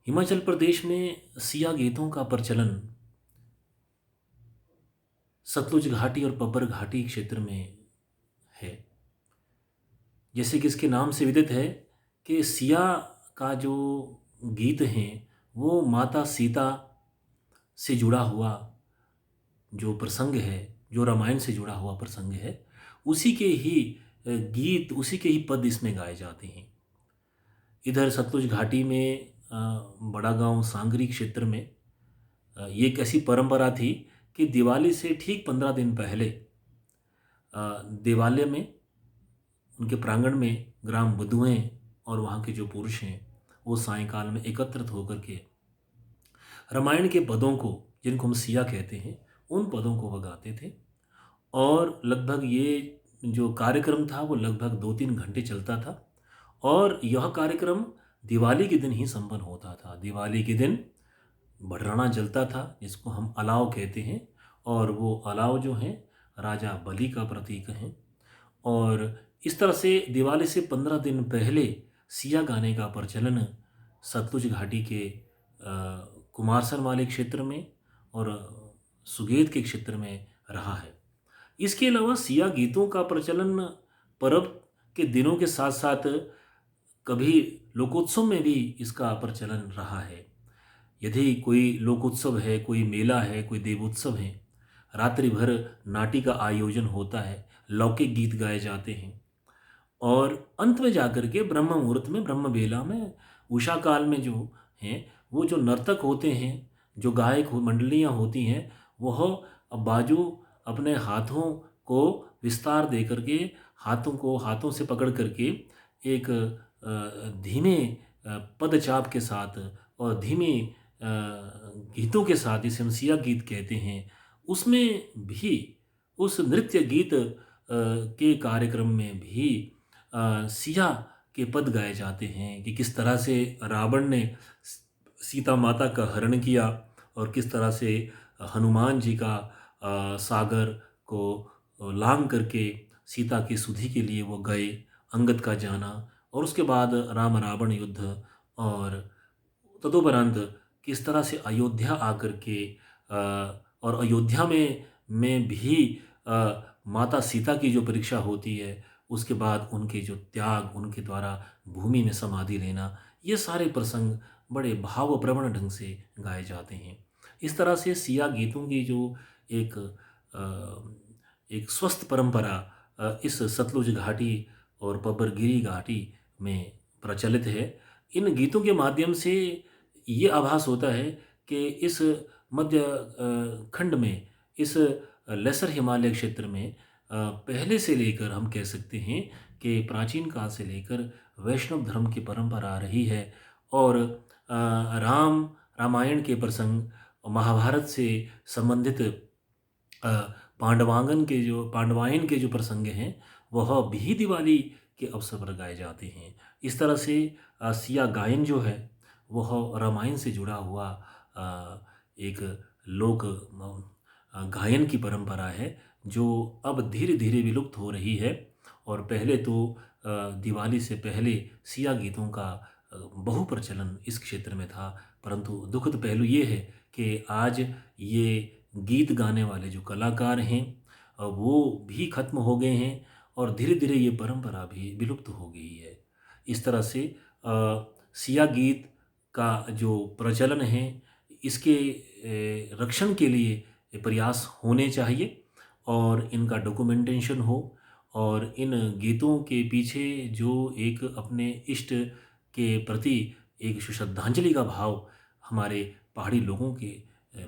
हिमाचल प्रदेश में सिया गीतों का प्रचलन सतलुज घाटी और पब्बर घाटी क्षेत्र में है। जैसे कि इसके नाम से विदित है कि सिया का जो गीत हैं वो माता सीता से जुड़ा हुआ जो प्रसंग है, जो रामायण से जुड़ा हुआ प्रसंग है, उसी के ही गीत, उसी के ही पद इसमें गाए जाते हैं। इधर सतलुज घाटी में बड़ा गाँव सांगरी क्षेत्र में ये एक ऐसी परंपरा थी कि दिवाली से ठीक 15 दिन पहले देवालय में, उनके प्रांगण में ग्राम बधुएं और वहाँ के जो पुरुष हैं वो सायंकाल में एकत्रित होकर के रामायण के पदों को, जिनको हम सिया कहते हैं, उन पदों को वो गाते थे। और लगभग ये जो कार्यक्रम था वो लगभग 2-3 घंटे चलता था और यह कार्यक्रम दिवाली के दिन ही संपन्न होता था। दिवाली के दिन भडराना जलता था, जिसको हम अलाव कहते हैं, और वो अलाव जो हैं राजा बलि का प्रतीक हैं। और इस तरह से दिवाली से 15 दिन पहले सिया गाने का प्रचलन सतलुज घाटी के कुमारसर वाले क्षेत्र में और सुगेत के क्षेत्र में रहा है। इसके अलावा सिया गीतों का प्रचलन पर्व के दिनों के साथ साथ कभी लोकोत्सव में भी इसका प्रचलन रहा है। यदि कोई लोकोत्सव है, कोई मेला है, कोई देवोत्सव है, रात्रि भर नाटी का आयोजन होता है, लौकिक गीत गाए जाते हैं और अंत में जाकर के ब्रह्म मुहूर्त में, ब्रह्म बेला में, उषा काल में जो हैं वो जो नर्तक होते हैं, जो गायक मंडलियाँ होती हैं, वह बाजू अपने हाथों को विस्तार दे करके, हाथों से पकड़ करके एक धीमे पदचाप के साथ और धीमे गीतों के साथ, जिसे हम सिया गीत कहते हैं, उसमें भी, उस नृत्य गीत के कार्यक्रम में भी सिया के पद गाए जाते हैं कि किस तरह से रावण ने सीता माता का हरण किया और किस तरह से हनुमान जी का सागर को लांघ करके सीता की सुधि के लिए वो गए, अंगद का जाना, और उसके बाद राम रावण युद्ध, और तदुपरांत किस तरह से अयोध्या आकर के और अयोध्या में भी माता सीता की जो परीक्षा होती है, उसके बाद उनके जो त्याग, उनके द्वारा भूमि में समाधि लेना, ये सारे प्रसंग बड़े भावप्रवण ढंग से गाए जाते हैं। इस तरह से सिया गीतों की जो एक एक स्वस्थ परंपरा इस सतलुज घाटी और पब्बरगिरी घाटी में प्रचलित है। इन गीतों के माध्यम से ये आभास होता है कि इस मध्य खंड में, इस लेसर हिमालय क्षेत्र में पहले से लेकर हम कह सकते हैं कि प्राचीन काल से लेकर वैष्णव धर्म की परंपरा रही है और रामायण के प्रसंग, महाभारत से संबंधित पांडवायन के जो प्रसंग हैं वह भी दिवाली के अवसर पर गाए जाते हैं। इस तरह से सिया गायन जो है वह रामायण से जुड़ा हुआ एक लोक गायन की परंपरा है, जो अब धीरे धीरे विलुप्त हो रही है। और पहले तो दिवाली से पहले सिया गीतों का बहु प्रचलन इस क्षेत्र में था, परंतु दुखद पहलू ये है कि आज ये गीत गाने वाले जो कलाकार हैं वो भी खत्म हो गए हैं और धीरे धीरे ये परंपरा भी विलुप्त हो गई है। इस तरह से सिया गीत का जो प्रचलन है, इसके रक्षण के लिए प्रयास होने चाहिए और इनका डॉक्यूमेंटेशन हो, और इन गीतों के पीछे जो एक अपने इष्ट के प्रति एक श्रद्धांजलि का भाव हमारे पहाड़ी लोगों के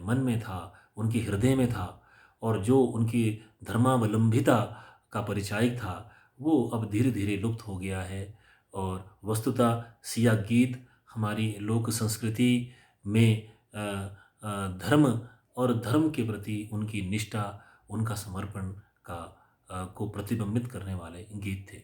मन में था, उनके हृदय में था, और जो उनकी धर्मावलंबिता का परिचायक था, वो अब धीरे धीरे लुप्त हो गया है। और वस्तुतः सिया गीत हमारी लोक संस्कृति में धर्म और धर्म के प्रति उनकी निष्ठा, उनका समर्पण का को प्रतिबिंबित करने वाले गीत थे।